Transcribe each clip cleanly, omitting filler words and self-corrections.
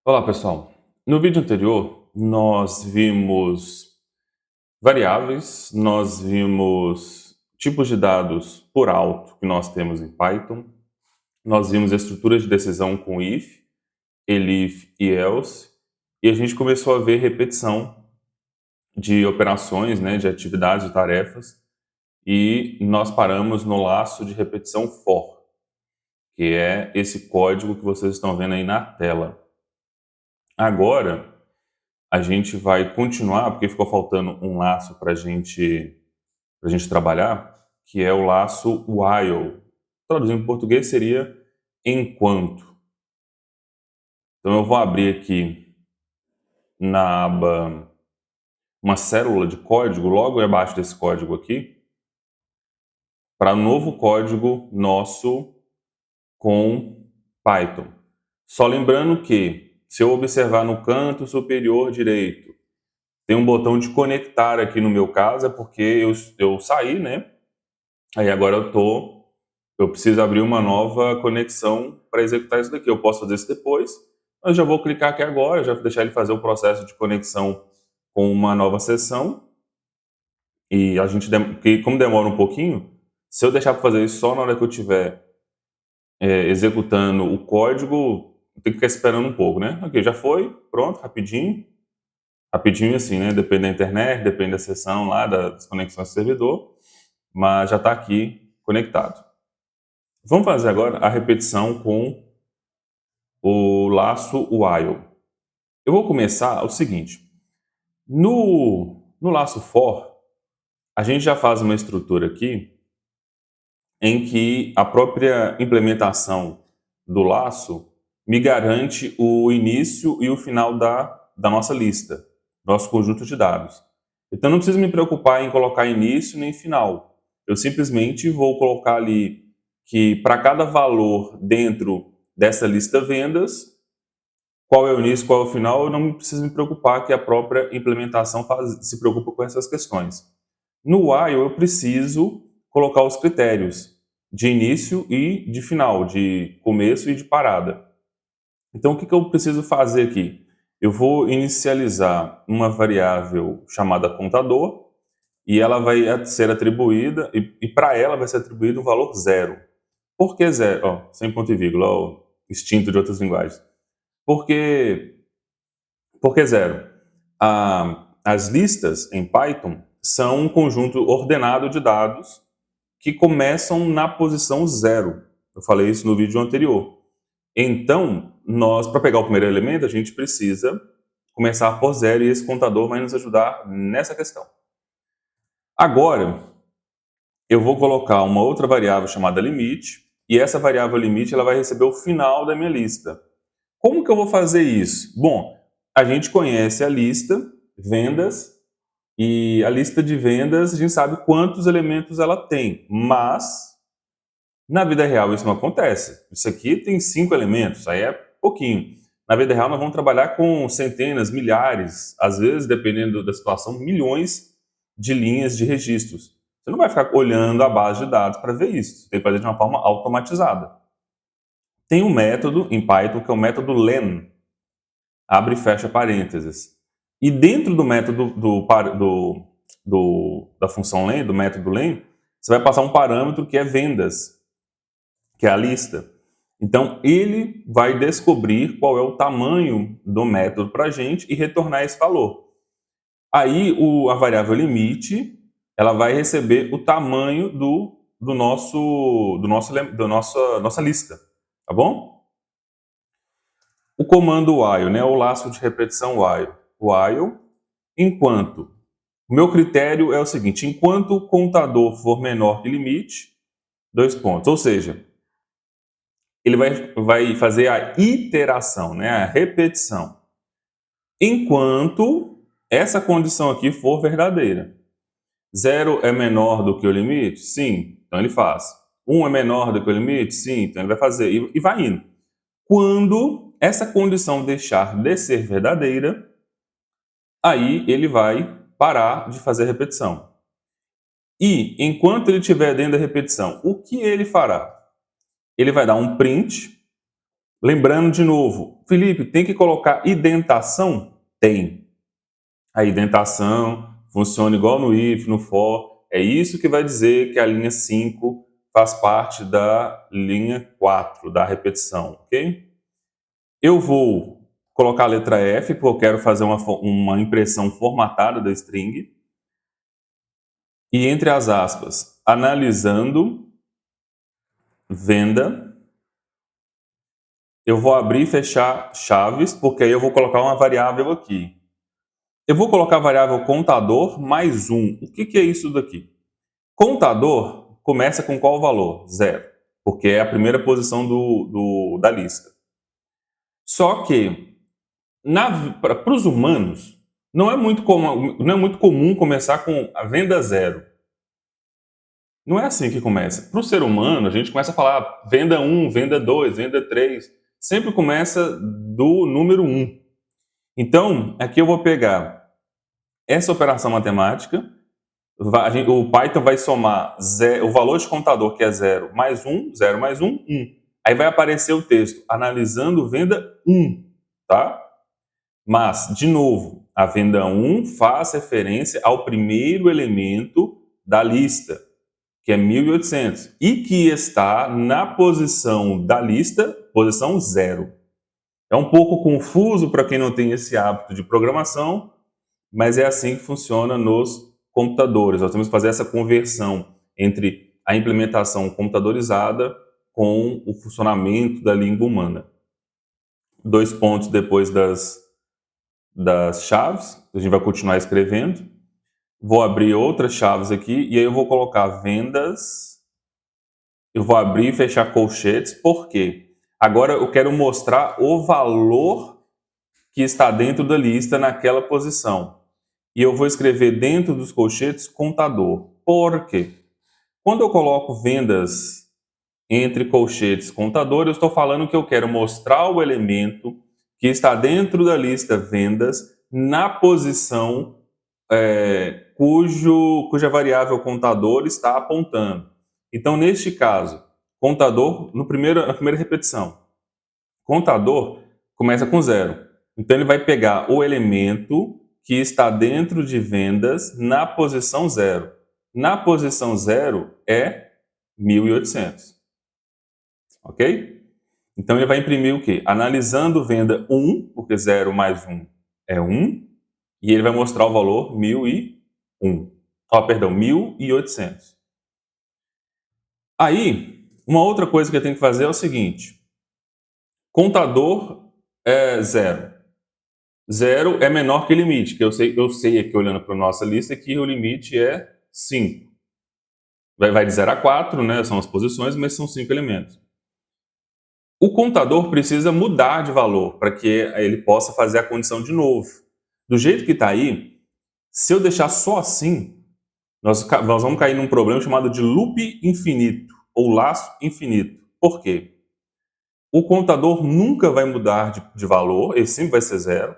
Olá, pessoal. No vídeo anterior, nós vimos variáveis, nós vimos tipos de dados por alto que nós temos em Python, nós vimos a estrutura de decisão com if, elif e else, e a gente começou a ver repetição de operações, né, de atividades e tarefas, e nós paramos no laço de repetição for, que é esse código que vocês estão vendo aí na tela. Agora, a gente vai continuar, porque ficou faltando um laço para gente trabalhar, que é o laço while. Traduzindo em português seria enquanto. Então eu vou abrir aqui na aba uma célula de código, logo abaixo desse código aqui, para novo código nosso com Python. Só lembrando que, se eu observar no canto superior direito, tem um botão de conectar aqui no meu caso, é porque eu saí, né? Aí agora eu preciso abrir uma nova conexão para executar isso daqui. Eu posso fazer isso depois, mas já vou clicar aqui agora, já vou deixar ele fazer o processo de conexão com uma nova sessão. E a gente, porque como demora um pouquinho, se eu deixar para fazer isso só na hora que eu estiver executando o código, tem que ficar esperando um pouco, né? Ok, já foi, pronto, rapidinho. Rapidinho assim, né? Depende da internet, depende da sessão lá, das conexões do servidor, mas já está aqui conectado. Vamos fazer agora a repetição com o laço while. Eu vou começar o seguinte, no laço for, a gente já faz uma estrutura aqui em que a própria implementação do laço me garante o início e o final da nossa lista, nosso conjunto de dados. Então não preciso me preocupar em colocar início nem final. Eu simplesmente vou colocar ali que para cada valor dentro dessa lista vendas, qual é o início, qual é o final, eu não preciso me preocupar, que a própria implementação se preocupa com essas questões. No while eu preciso colocar os critérios de início e de final, de começo e de parada. Então o que eu preciso fazer aqui? Eu vou inicializar uma variável chamada contador, e ela vai ser atribuída, e para ela vai ser atribuído um valor zero. Por que zero? Ó, sem ponto e vírgula, ó, extinto de outras linguagens. Por que zero? As listas em Python são um conjunto ordenado de dados que começam na posição zero. Eu falei isso no vídeo anterior. Então, para pegar o primeiro elemento, a gente precisa começar por zero, e esse contador vai nos ajudar nessa questão. Agora, eu vou colocar uma outra variável chamada limite, e essa variável limite ela vai receber o final da minha lista. Como que eu vou fazer isso? Bom, a gente conhece a lista, vendas, e a lista de vendas a gente sabe quantos elementos ela tem, mas na vida real isso não acontece. Isso aqui tem 5 elementos, aí é pouquinho. Na vida real nós vamos trabalhar com centenas, milhares, às vezes, dependendo da situação, milhões de linhas de registros. Você não vai ficar olhando a base de dados para ver isso, você tem que fazer de uma forma automatizada. Tem um método em Python que é o método len, abre e fecha parênteses. E dentro do método da função len, do método len, você vai passar um parâmetro que é vendas, que é a lista. Então, ele vai descobrir qual é o tamanho do método para a gente e retornar esse valor. Aí, a variável limite, ela vai receber o tamanho da nossa lista, tá bom? O comando while, né, o laço de repetição while, enquanto. O meu critério é o seguinte, enquanto o contador for menor que limite, 2 pontos. Ou seja, ele vai fazer a iteração, né, a repetição, enquanto essa condição aqui for verdadeira. 0 é menor do que o limite? Sim, então ele faz. 1 é menor do que o limite? Sim, então ele vai fazer. E vai indo. Quando essa condição deixar de ser verdadeira, aí ele vai parar de fazer a repetição. E, enquanto ele estiver dentro da repetição, o que ele fará? Ele vai dar um print, Lembrando de novo, Felipe, tem que colocar indentação? Tem. A indentação funciona igual no if, no for. É isso que vai dizer que a linha 5 faz parte da linha 4, da repetição, ok? Eu vou colocar a letra F, porque eu quero fazer uma impressão formatada da string. E entre as aspas, analisando venda, eu vou abrir e fechar chaves, porque aí eu vou colocar uma variável aqui. Eu vou colocar a variável contador mais 1. O que é isso daqui? Contador começa com qual valor? 0, porque é a primeira posição da lista. Só que, para os humanos, não é muito comum começar com a venda 0. Não é assim que começa. Para o ser humano, a gente começa a falar venda 1, venda 2, venda 3. Sempre começa do número 1. Então, aqui eu vou pegar essa operação matemática, o Python vai somar o valor de contador, que é 0 mais 1, 0 mais 1, 1. Aí vai aparecer o texto, analisando venda 1, tá? Mas, de novo, a venda 1 faz referência ao primeiro elemento da lista, que é 1.800, e que está na posição da lista, posição 0. É um pouco confuso para quem não tem esse hábito de programação, mas é assim que funciona nos computadores. Nós temos que fazer essa conversão entre a implementação computadorizada com o funcionamento da língua humana. 2 pontos depois das chaves, a gente vai continuar escrevendo. Vou abrir outras chaves aqui e aí eu vou colocar vendas. Eu vou abrir e fechar colchetes, por quê? Agora eu quero mostrar o valor que está dentro da lista naquela posição. E eu vou escrever dentro dos colchetes contador. Por quê? Quando eu coloco vendas entre colchetes contador, eu estou falando que eu quero mostrar o elemento que está dentro da lista vendas na posição cuja variável contador está apontando. Então, neste caso, contador, na primeira repetição, contador começa com 0. Então, ele vai pegar o elemento que está dentro de vendas na posição 0. Na posição 0 é 1.800. Ok? Então, ele vai imprimir o quê? Analisando venda 1, porque 0 mais 1 é 1, e ele vai mostrar o valor 1.001. Perdão, 1.800. Aí, uma outra coisa que eu tenho que fazer é o seguinte. Contador é 0. 0 é menor que o limite, que eu sei aqui olhando para a nossa lista que o limite é 5. Vai de 0 a 4, né? São as posições, mas são 5 elementos. O contador precisa mudar de valor para que ele possa fazer a condição de novo. Do jeito que está aí, se eu deixar só assim, nós vamos cair num problema chamado de loop infinito, ou laço infinito. Por quê? O contador nunca vai mudar de valor, ele sempre vai ser 0.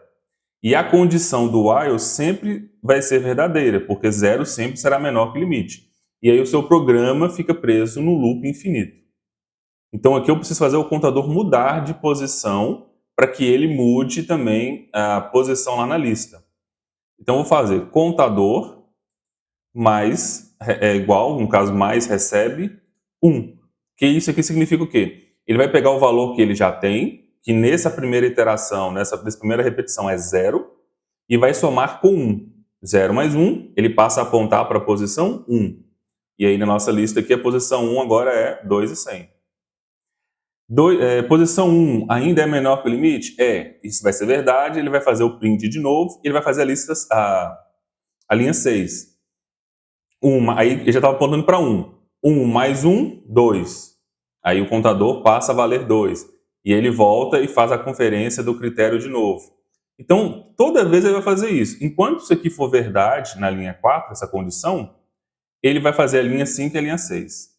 E a condição do while sempre vai ser verdadeira, porque 0 sempre será menor que o limite. E aí o seu programa fica preso no loop infinito. Então aqui eu preciso fazer o contador mudar de posição para que ele mude também a posição lá na lista. Então eu vou fazer contador mais, é igual, no caso mais recebe 1. Que isso aqui significa o quê? Ele vai pegar o valor que ele já tem, que nessa primeira iteração, nessa primeira repetição é 0, e vai somar com 1. 0 mais 1, ele passa a apontar para a posição 1. E aí na nossa lista aqui a posição 1 agora é 2.100. Posição 1 ainda é menor que o limite? Isso vai ser verdade, ele vai fazer o print de novo, e ele vai fazer a linha 6. Aí ele já estava apontando para 1. 1 mais 1, 2. Aí o contador passa a valer 2. E ele volta e faz a conferência do critério de novo. Então, toda vez ele vai fazer isso. Enquanto isso aqui for verdade, na linha 4, essa condição, ele vai fazer a linha 5 e a linha 6.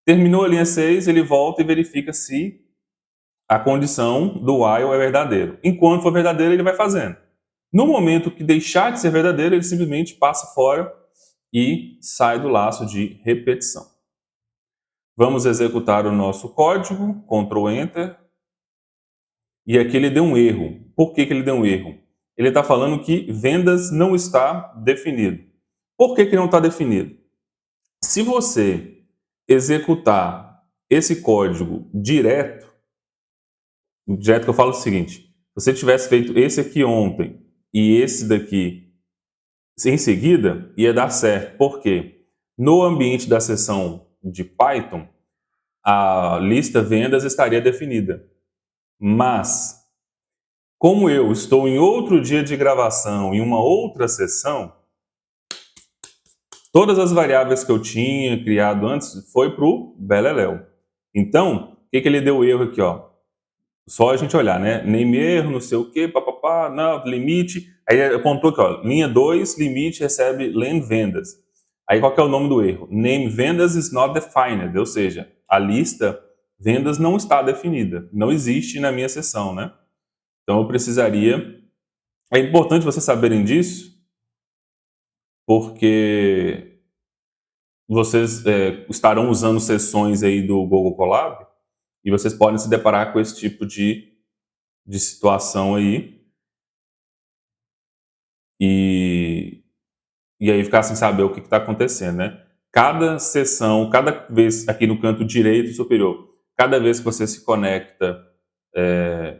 Terminou a linha 6, ele volta e verifica se a condição do while é verdadeiro. Enquanto for verdadeiro, ele vai fazendo. No momento que deixar de ser verdadeiro, ele simplesmente passa fora e sai do laço de repetição. Vamos executar o nosso código, Ctrl Enter. e aqui ele deu um erro. Por que ele deu um erro? Ele está falando que vendas não está definido. Por que não está definido? Se você executar esse código direto que eu falo o seguinte, se você tivesse feito esse aqui ontem e esse daqui em seguida, ia dar certo. Por quê? No ambiente da sessão de Python, a lista vendas estaria definida. Mas, como eu estou em outro dia de gravação, em uma outra sessão, todas as variáveis que eu tinha criado antes foi para o beleléu. Então, o que ele deu erro aqui? Ó? Só a gente olhar, né? Name erro, não sei o quê, papapá, não, limite. Aí apontou aqui, ó, linha 2, limite recebe len vendas. Aí qual que é o nome do erro? Name vendas is not defined, ou seja, a lista vendas não está definida, não existe na minha seção, né? Então eu precisaria... É importante vocês saberem disso, porque vocês estarão usando sessões aí do Google Colab e vocês podem se deparar com esse tipo de situação aí e aí ficar sem saber o que está acontecendo, né? Cada sessão, cada vez aqui no canto direito superior, cada vez que você se conecta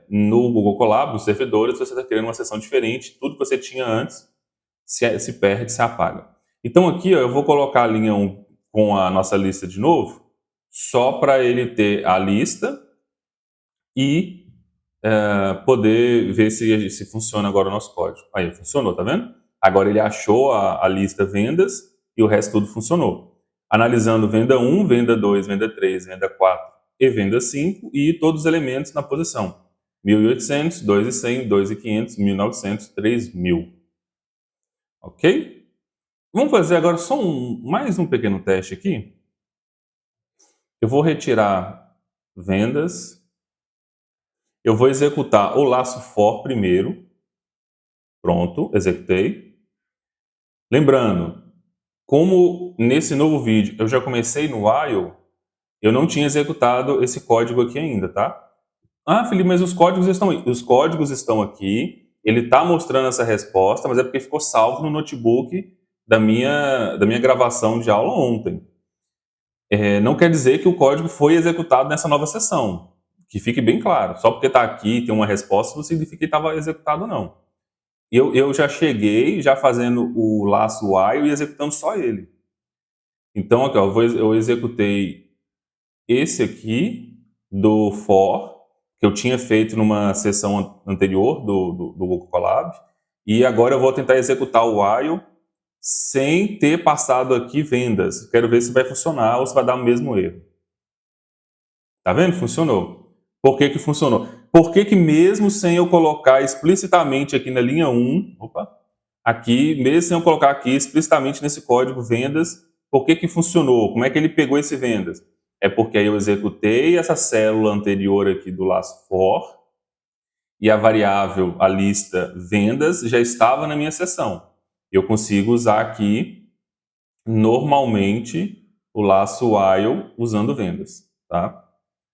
no Google Colab, nos servidores, você está criando uma sessão diferente, tudo que você tinha antes se perde, se apaga. Então aqui ó, eu vou colocar a linha 1 com a nossa lista de novo, só para ele ter a lista e poder ver se funciona agora o nosso código. Aí, funcionou, tá vendo? Agora ele achou a lista vendas e o resto tudo funcionou. Analisando venda 1, venda 2, venda 3, venda 4 e venda 5 e todos os elementos na posição. 1.800, 2.100, 2.500, 1.900, 3.000. Ok? Vamos fazer agora só mais um pequeno teste aqui. Eu vou retirar vendas. Eu vou executar o laço for primeiro. Pronto, executei. Lembrando, como nesse novo vídeo eu já comecei no while, eu não tinha executado esse código aqui ainda, tá? Ah, Felipe, mas os códigos estão aí. Os códigos estão aqui, ele está mostrando essa resposta, mas é porque ficou salvo no notebook da minha gravação de aula ontem. Não quer dizer que o código foi executado nessa nova sessão, que fique bem claro. Só porque está aqui e tem uma resposta, não significa que estava executado, não. Eu já cheguei já fazendo o laço while e executando só ele. Então, aqui, ó, eu executei esse aqui do for, que eu tinha feito numa sessão anterior do Google Colab, e agora eu vou tentar executar o while sem ter passado aqui vendas. Quero ver se vai funcionar ou se vai dar o mesmo erro. Tá vendo? Funcionou. Por que funcionou? Por que mesmo sem eu colocar explicitamente aqui na linha 1, aqui, mesmo sem eu colocar aqui explicitamente nesse código vendas, por que funcionou? Como é que ele pegou esse vendas? É porque aí eu executei essa célula anterior aqui do laço for e a variável, a lista vendas, já estava na minha seção. Eu consigo usar aqui normalmente o laço while usando vendas, tá?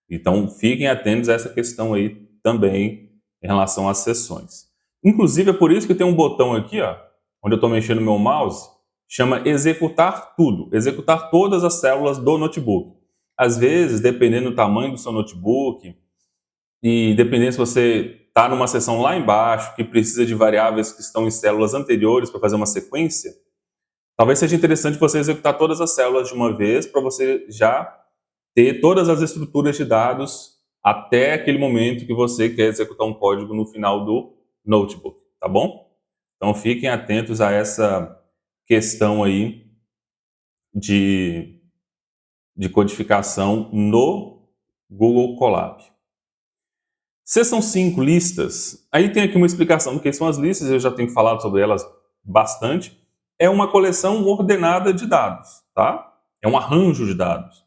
Então, fiquem atentos a essa questão aí também em relação às sessões. Inclusive, é por isso que tem um botão aqui, ó, onde eu estou mexendo no meu mouse, chama executar tudo, executar todas as células do notebook. Às vezes, dependendo do tamanho do seu notebook e dependendo se você está numa seção lá embaixo que precisa de variáveis que estão em células anteriores para fazer uma sequência, talvez seja interessante você executar todas as células de uma vez para você já ter todas as estruturas de dados até aquele momento que você quer executar um código no final do notebook, tá bom? Então fiquem atentos a essa questão aí de codificação no Google Colab. Seção 5, listas. Aí tem aqui uma explicação do que são as listas, eu já tenho falado sobre elas bastante. É uma coleção ordenada de dados, tá? É um arranjo de dados.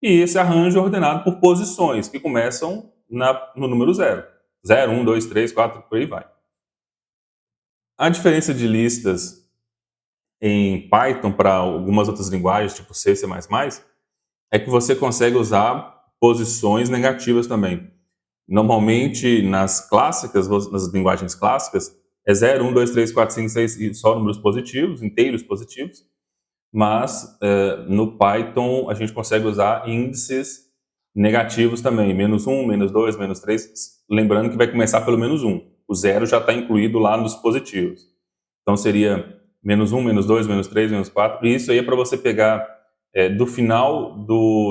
E esse arranjo é ordenado por posições, que começam no número 0. 0, 1, 2, 3, 4, por aí vai. A diferença de listas em Python para algumas outras linguagens, tipo C, C++, é que você consegue usar posições negativas também. Normalmente, nas clássicas, nas linguagens clássicas, é 0, 1, 2, 3, 4, 5, 6, e só números positivos, inteiros positivos, mas no Python a gente consegue usar índices negativos também, -1, -2, -3, lembrando que vai começar pelo -1. O 0 já está incluído lá nos positivos. Então seria -1, -2, -3, -4, e isso aí é para você pegar do final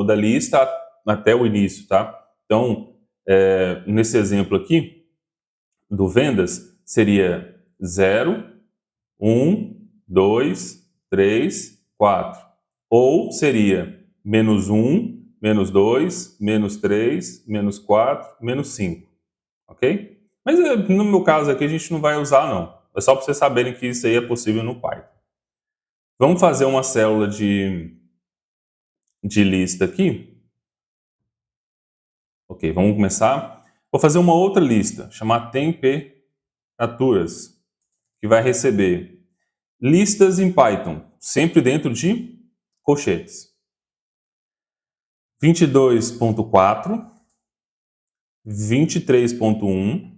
da lista até o início, tá? Então, nesse exemplo aqui, do vendas, seria 0, 1, 2, 3, 4. Ou seria -1, -2, -3, -4, -5. Ok? Mas no meu caso aqui a gente não vai usar não. É só para vocês saberem que isso aí é possível no Python. Vamos fazer uma célula de lista aqui. Ok, vamos começar. Vou fazer uma outra lista, chamar temperaturas, que vai receber listas em Python, sempre dentro de colchetes. 22.4, 23.1,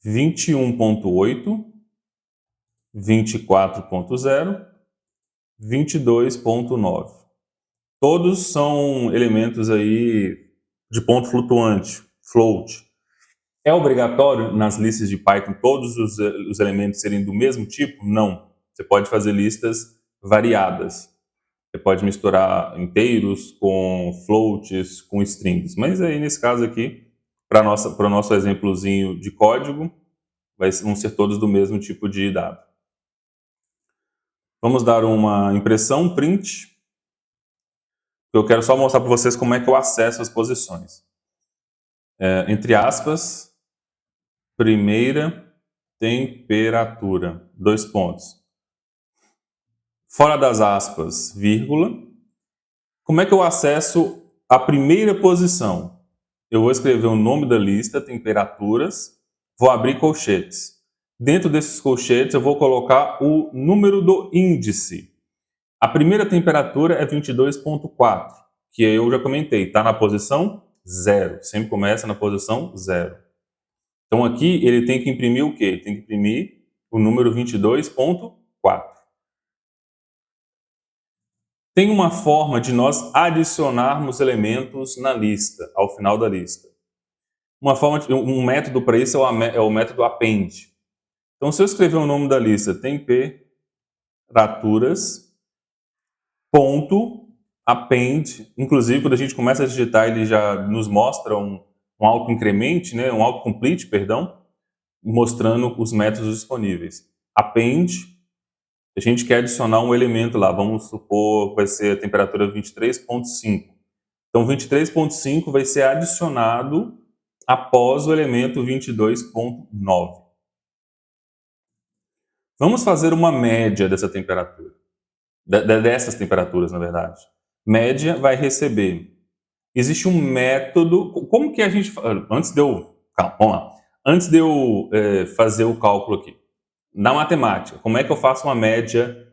21.8, 24.0, 22.9. Todos são elementos aí de ponto flutuante, float. É obrigatório nas listas de Python todos os elementos serem do mesmo tipo? Não. Você pode fazer listas variadas. Você pode misturar inteiros com floats, com strings. Mas aí, nesse caso aqui, para o nosso exemplozinho de código, vão ser todos do mesmo tipo de dado. Vamos dar uma impressão print. Eu quero só mostrar para vocês como é que eu acesso as posições. Entre aspas, primeira temperatura, 2 pontos. Fora das aspas, vírgula. Como é que eu acesso a primeira posição? Eu vou escrever o nome da lista, temperaturas, vou abrir colchetes. Dentro desses colchetes eu vou colocar o número do índice. A primeira temperatura é 22.4, que eu já comentei, está na posição 0, sempre começa na posição 0. Então aqui ele tem que imprimir o quê? Ele tem que imprimir o número 22.4. Tem uma forma de nós adicionarmos elementos na lista, ao final da lista. Um método para isso é o método append. Então, se eu escrever o nome da lista, temperaturas, ponto, append, inclusive quando a gente começa a digitar, ele já nos mostra um auto-increment, né, um autocomplete, perdão, mostrando os métodos disponíveis. Append, a gente quer adicionar um elemento lá, vamos supor que vai ser a temperatura 23.5. Então, 23.5 vai ser adicionado após o elemento 22.9. Vamos fazer uma média dessa temperatura, dessas temperaturas, na verdade. Média vai receber. Existe um método. Como que a gente. Antes de eu. Calma, vamos lá. Antes de eu fazer o cálculo aqui. Na matemática, como é que eu faço uma média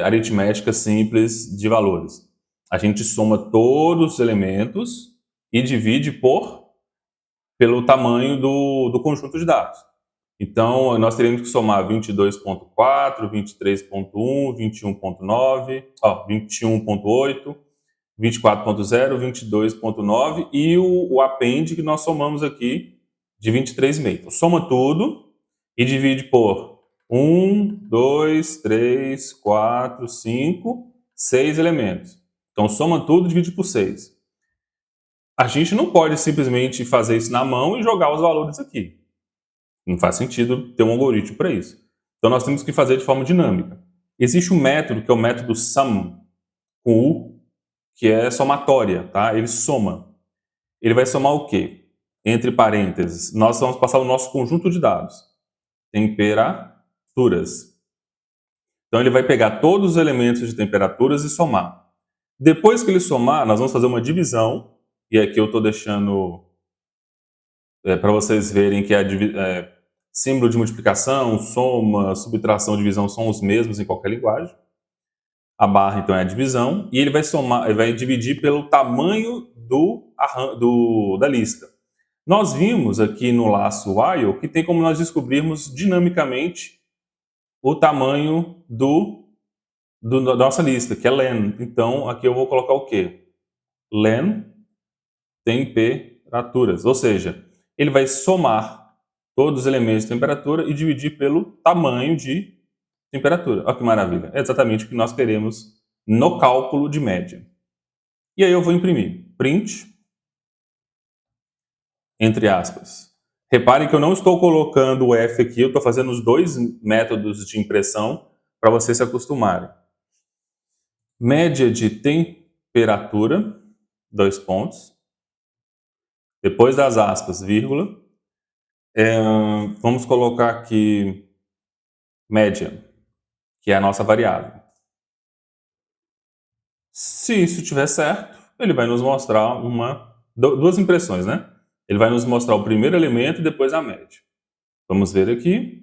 aritmética simples de valores? A gente soma todos os elementos e divide pelo tamanho do conjunto de dados. Então, nós teríamos que somar 22.4, 23.1, 21.9, 21.8, 24.0, 22.9 e o append que nós somamos aqui de 23,5. Então, soma tudo e divide por 1, 2, 3, 4, 5, 6 elementos. Então, soma tudo e divide por 6. A gente não pode simplesmente fazer isso na mão e jogar os valores aqui. Não faz sentido ter um algoritmo para isso. Então, nós temos que fazer de forma dinâmica. Existe um método, que é o método sum, com U, que é somatória, tá? Ele soma. Ele vai somar o quê? Entre parênteses, nós vamos passar o nosso conjunto de dados. Temperaturas. Então, ele vai pegar todos os elementos de temperaturas e somar. Depois que ele somar, nós vamos fazer uma divisão, e aqui eu estou deixando para vocês verem que símbolo de multiplicação, soma, subtração, divisão são os mesmos em qualquer linguagem. A barra, então, é a divisão, e ele vai somar, ele vai dividir pelo tamanho da lista. Nós vimos aqui no laço while que tem como nós descobrirmos dinamicamente o tamanho da nossa lista, que é len. Então, aqui eu vou colocar o quê? Len temperaturas. Ou seja, ele vai somar todos os elementos de temperatura e dividir pelo tamanho de temperatura. Olha que maravilha. É exatamente o que nós queremos no cálculo de média. E aí eu vou imprimir. Print, entre aspas. Reparem que eu não estou colocando o F aqui, eu estou fazendo os dois métodos de impressão para vocês se acostumarem. Média de temperatura, dois pontos. Depois das aspas, vírgula. Vamos colocar aqui média, que é a nossa variável. Se isso estiver certo, ele vai nos mostrar duas impressões, né? Ele vai nos mostrar o primeiro elemento e depois a média. Vamos ver aqui.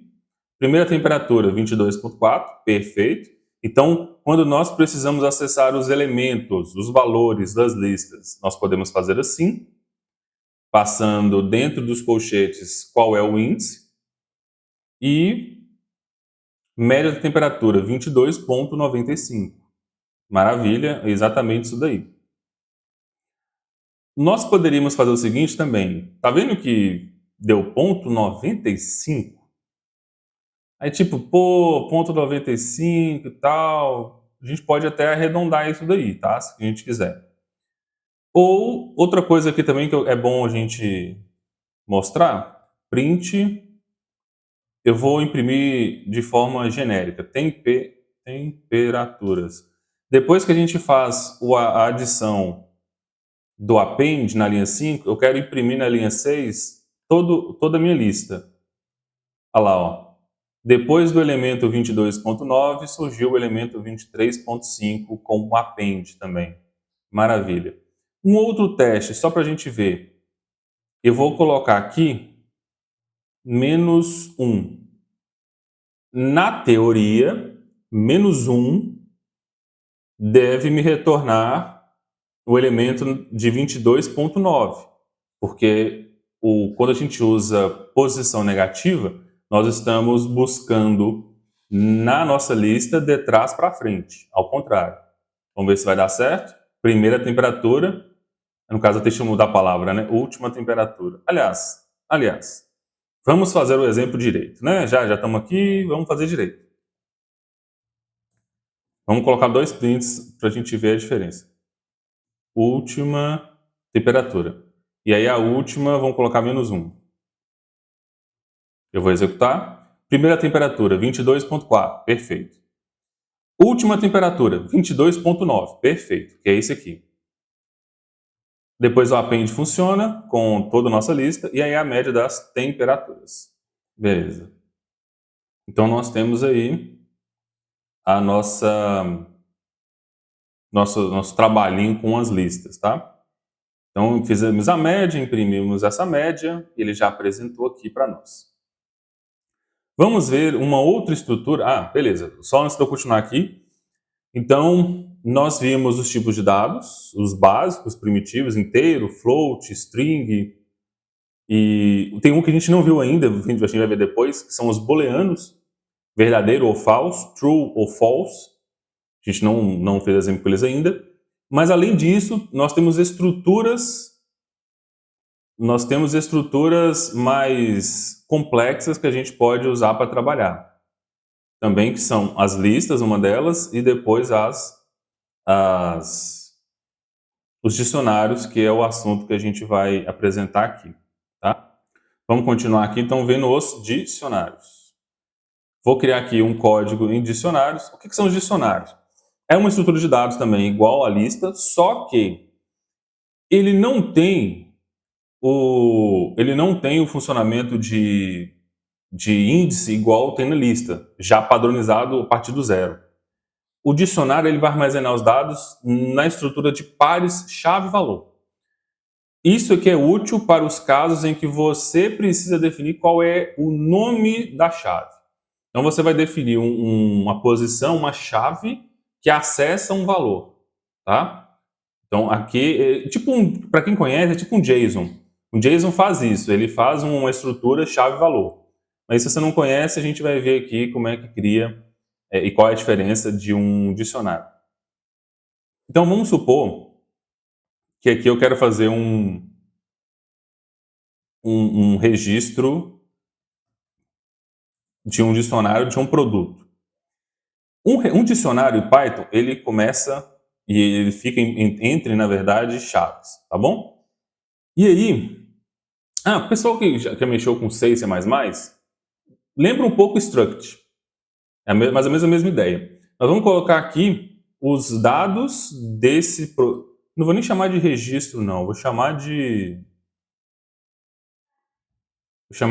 Primeira temperatura, 22,4, perfeito. Então, quando nós precisamos acessar os elementos, os valores das listas, nós podemos fazer assim, passando dentro dos colchetes qual é o índice, e média da temperatura, 22,95. Maravilha, é exatamente isso daí. Nós poderíamos fazer o seguinte também. Tá vendo que deu ponto 95? Aí tipo, pô, ponto 95 e tal. A gente pode até arredondar isso daí, tá? Se a gente quiser. Ou outra coisa aqui também que é bom a gente mostrar. Print. Eu vou imprimir de forma genérica. Temperaturas. Depois que a gente faz a adição do append na linha 5, eu quero imprimir na linha 6 toda a minha lista. Olha lá, ó. Depois do elemento 22.9, surgiu o elemento 23.5 com o append também. Maravilha. Um outro teste, só para a gente ver. Eu vou colocar aqui -1. Na teoria, -1 deve me retornar o elemento de 22.9, porque quando a gente usa posição negativa, nós estamos buscando na nossa lista de trás para frente, ao contrário. Vamos ver se vai dar certo. Primeira temperatura, no caso eu deixo eu mudar a palavra, né? Última temperatura. Aliás, vamos fazer o exemplo direito, né? Já estamos aqui, vamos fazer direito. Vamos colocar dois prints para a gente ver a diferença. Última temperatura. E aí a última, vamos colocar -1. Eu vou executar. Primeira temperatura, 22.4, perfeito. Última temperatura, 22.9, perfeito, que é esse aqui. Depois o append funciona com toda a nossa lista e aí a média das temperaturas. Beleza. Então nós temos aí a nosso trabalhinho com as listas, tá? Então fizemos a média, imprimimos essa média e ele já apresentou aqui para nós. Vamos ver uma outra estrutura. Ah, beleza. Só antes de eu continuar aqui. Então, nós vimos os tipos de dados, os básicos, primitivos, inteiro, float, string. E tem um que a gente não viu ainda, a gente vai ver depois, que são os booleanos, verdadeiro ou falso, true ou false. A gente não fez exemplo com eles ainda. Mas, além disso, nós temos estruturas mais complexas que a gente pode usar para trabalhar. Também que são as listas, uma delas, e depois os dicionários, que é o assunto que a gente vai apresentar aqui. Tá? Vamos continuar aqui, então, vendo os dicionários. Vou criar aqui um código em dicionários. O que são os dicionários? É uma estrutura de dados também igual à lista, só que ele não tem o funcionamento de índice igual tem na lista, já padronizado a partir do zero. O dicionário ele vai armazenar os dados na estrutura de pares chave-valor. Isso aqui é útil para os casos em que você precisa definir qual é o nome da chave. Então você vai definir uma posição, uma chave que acessa um valor, tá? Então aqui, para quem conhece, é tipo um JSON. O JSON faz isso, ele faz uma estrutura chave-valor. Mas se você não conhece, a gente vai ver aqui como é que cria e qual é a diferença de um dicionário. Então vamos supor que aqui eu quero fazer um registro de um dicionário de um produto. Um dicionário Python, ele começa e ele fica entre, na verdade, chaves, tá bom? E aí, o pessoal que já mexeu com C e C++, lembra um pouco struct. É mais ou menos a mesma ideia. Nós vamos colocar aqui os dados desse... Não vou nem chamar de registro, não. Vou chamar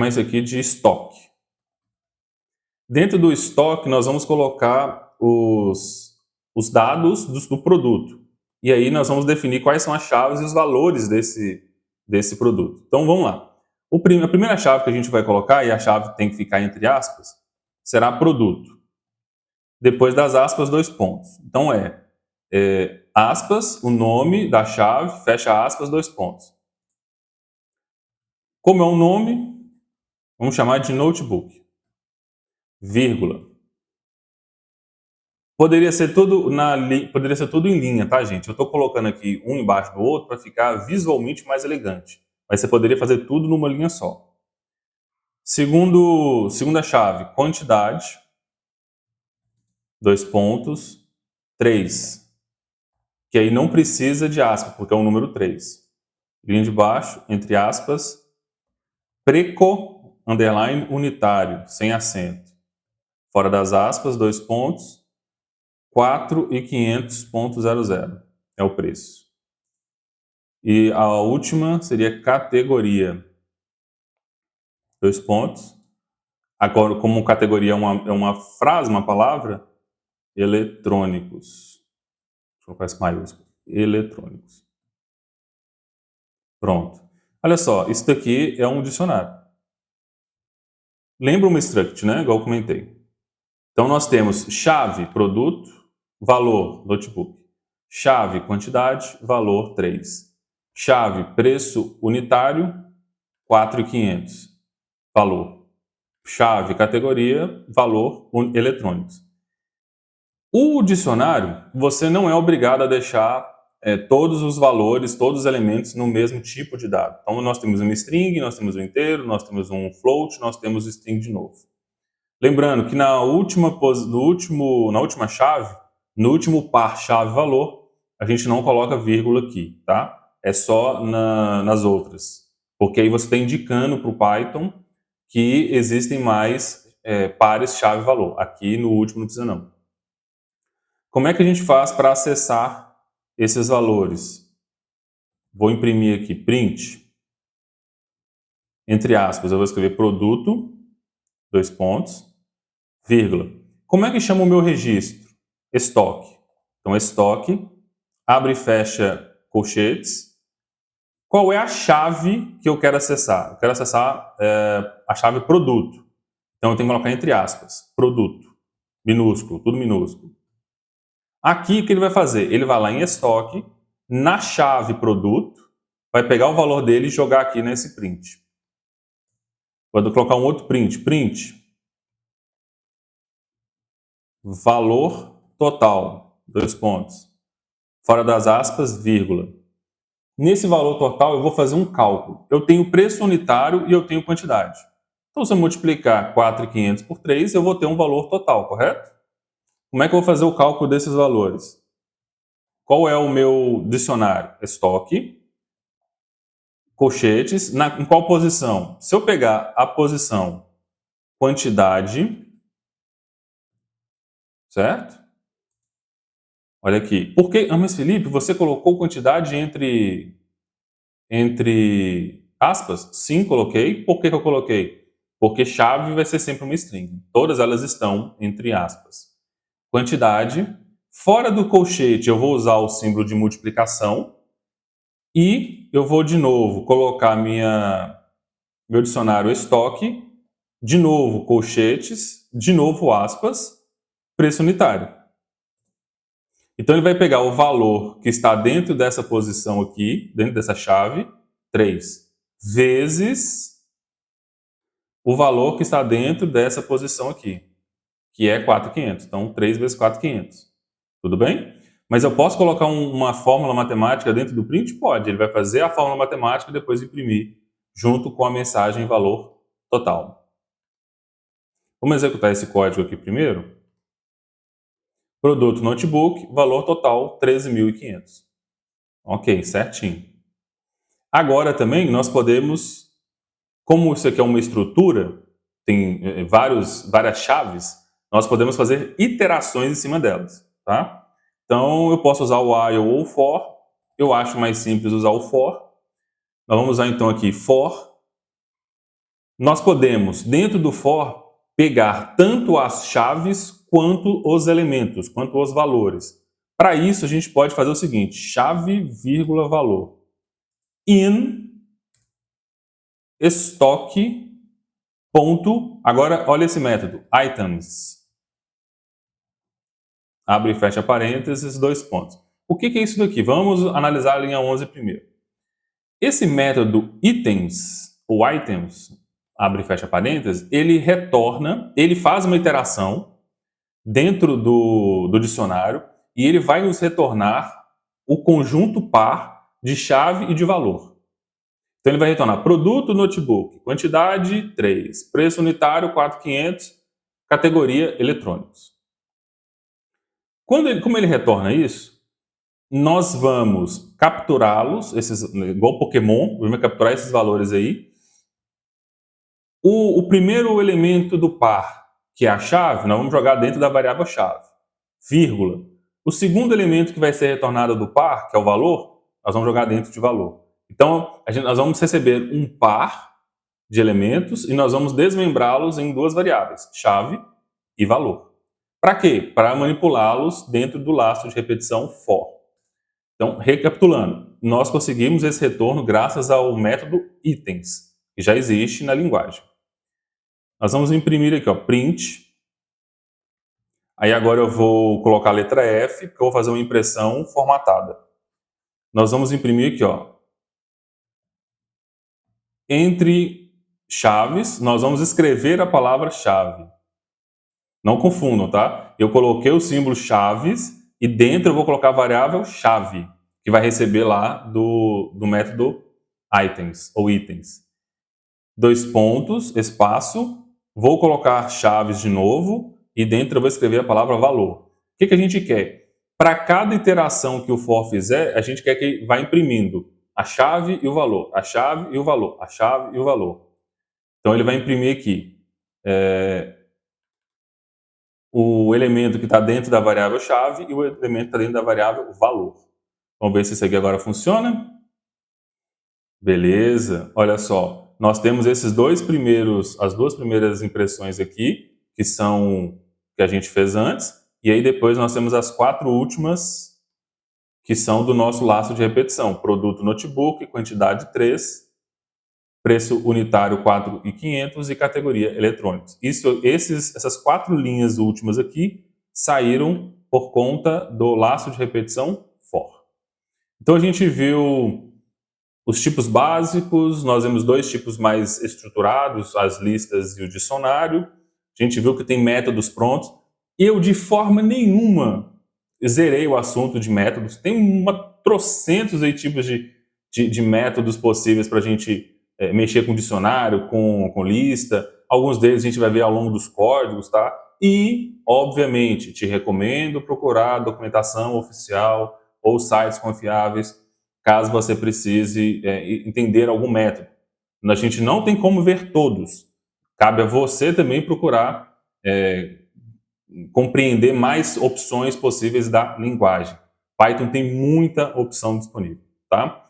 isso aqui de estoque. Dentro do estoque, nós vamos colocar os dados do produto. E aí nós vamos definir quais são as chaves e os valores desse produto. Então vamos lá. A primeira chave que a gente vai colocar, e a chave tem que ficar entre aspas, será produto. Depois das aspas, 2 pontos. Então aspas, o nome da chave, fecha aspas, 2 pontos. Como é um nome, vamos chamar de notebook. Vírgula. Poderia ser tudo em linha, tá, gente? Eu estou colocando aqui um embaixo do outro para ficar visualmente mais elegante. Mas você poderia fazer tudo numa linha só. Segunda chave, quantidade. 2 pontos. 3. Que aí não precisa de aspas, porque é o número 3. Linha de baixo, entre aspas. Preco, underline, unitário, sem acento. Fora das aspas, 2 pontos. 4.500.00 é o preço. E a última seria categoria. 2 pontos. Agora, como categoria é uma frase, uma palavra, eletrônicos. Deixa eu colocar esse maiúsculo. Eletrônicos. Pronto. Olha só, isso daqui é um dicionário. Lembra uma struct, né? Igual eu comentei. Então, nós temos chave, produto, valor, notebook. Chave, quantidade, valor, 3. Chave, preço unitário, 4.500. Valor. Chave, categoria, valor, eletrônicos. O dicionário, você não é obrigado a deixar todos os valores, todos os elementos no mesmo tipo de dado. Então, nós temos uma string, nós temos um inteiro, nós temos um float, nós temos string de novo. Lembrando que na última chave, no último par chave-valor, a gente não coloca vírgula aqui, tá? É só nas outras. Porque aí você está indicando para o Python que existem mais pares chave-valor. Aqui no último não precisa não. Como é que a gente faz para acessar esses valores? Vou imprimir aqui print, entre aspas, eu vou escrever produto, 2 pontos, vírgula. Como é que chama o meu registro? Estoque. Então, estoque, abre e fecha colchetes. Qual é a chave que eu quero acessar? Eu quero acessar a chave produto. Então, eu tenho que colocar entre aspas, produto, minúsculo, tudo minúsculo. Aqui, o que ele vai fazer? Ele vai lá em estoque, na chave produto, vai pegar o valor dele e jogar aqui nesse print. Vou colocar um outro print, valor total, 2 pontos, fora das aspas, vírgula. Nesse valor total, eu vou fazer um cálculo. Eu tenho preço unitário e eu tenho quantidade. Então, se eu multiplicar 4.500 por 3, eu vou ter um valor total, correto? Como é que eu vou fazer o cálculo desses valores? Qual é o meu dicionário? Estoque, colchetes, em qual posição? Se eu pegar a posição quantidade, certo? Olha aqui. Por que, mas Felipe, você colocou quantidade entre aspas? Sim, coloquei. Por que eu coloquei? Porque chave vai ser sempre uma string. Todas elas estão entre aspas. Quantidade. Fora do colchete, eu vou usar o símbolo de multiplicação. E eu vou, de novo, colocar meu dicionário estoque. De novo, colchetes. De novo, aspas. Preço unitário. Então, ele vai pegar o valor que está dentro dessa posição aqui, dentro dessa chave, 3. vezes o valor que está dentro dessa posição aqui, que é 4.500. Então, 3 vezes 4.500. Tudo bem? Mas eu posso colocar uma fórmula matemática dentro do print? Pode. Ele vai fazer a fórmula matemática e depois imprimir junto com a mensagem valor total. Vamos executar esse código aqui primeiro. Produto notebook, valor total 13.500. Ok, certinho. Agora também nós podemos, como isso aqui é uma estrutura, tem várias chaves, nós podemos fazer iterações em cima delas, tá? Então eu posso usar o while ou o for. Eu acho mais simples usar o for. Nós vamos usar então aqui for. Nós podemos, dentro do for, pegar tanto as chaves quanto os elementos, quanto os valores. Para isso, a gente pode fazer o seguinte: chave, vírgula, valor. In estoque, ponto. Agora, olha esse método, items. Abre e fecha parênteses, 2 pontos. O que é isso daqui? Vamos analisar a linha 11 primeiro. Esse método itens, ou items, abre e fecha parênteses, ele retorna, ele faz uma iteração dentro do dicionário e ele vai nos retornar o conjunto par de chave e de valor. Então ele vai retornar produto notebook, quantidade 3, preço unitário 4.500, categoria eletrônicos. Como ele retorna isso, nós vamos capturá-los, igual Pokémon, vamos capturar esses valores aí. O primeiro elemento do par, que é a chave, nós vamos jogar dentro da variável chave, vírgula. O segundo elemento que vai ser retornado do par, que é o valor, nós vamos jogar dentro de valor. Então, nós vamos receber um par de elementos e nós vamos desmembrá-los em duas variáveis, chave e valor. Para quê? Para manipulá-los dentro do laço de repetição for. Então, recapitulando, nós conseguimos esse retorno graças ao método itens, que já existe na linguagem. Nós vamos imprimir aqui, ó, print. Aí agora eu vou colocar a letra F, porque eu vou fazer uma impressão formatada. Nós vamos imprimir aqui, ó. Entre chaves, nós vamos escrever a palavra chave. Não confundam, tá? Eu coloquei o símbolo chaves e dentro eu vou colocar a variável chave, que vai receber lá do método items ou itens. 2 pontos, espaço, vou colocar chaves de novo e dentro eu vou escrever a palavra valor. O que a gente quer? Para cada iteração que o for fizer, a gente quer que vá imprimindo a chave e o valor, a chave e o valor, a chave e o valor. Então ele vai imprimir aqui o elemento que está dentro da variável chave e o elemento que está dentro da variável valor. Vamos ver se isso aqui agora funciona. Beleza, olha só. Nós temos as duas primeiras impressões aqui, que são que a gente fez antes, e aí depois nós temos as 4 últimas, que são do nosso laço de repetição. Produto notebook, quantidade 3, preço unitário 4.500 e categoria eletrônicos. Essas 4 linhas últimas aqui saíram por conta do laço de repetição for. Então a gente viu os tipos básicos, nós vimos 2 tipos mais estruturados, as listas e o dicionário. A gente viu que tem métodos prontos. Eu, de forma nenhuma, zerei o assunto de métodos. Tem trocentos aí tipos de métodos possíveis para a gente mexer com dicionário, com lista. Alguns deles a gente vai ver ao longo dos códigos, tá? E, obviamente, te recomendo procurar documentação oficial ou sites confiáveis, caso você precise entender algum método. A gente não tem como ver todos. Cabe a você também procurar compreender mais opções possíveis da linguagem. Python tem muita opção disponível, tá?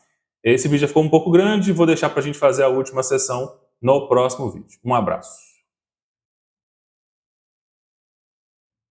Esse vídeo já ficou um pouco grande, vou deixar para a gente fazer a última sessão no próximo vídeo. Um abraço.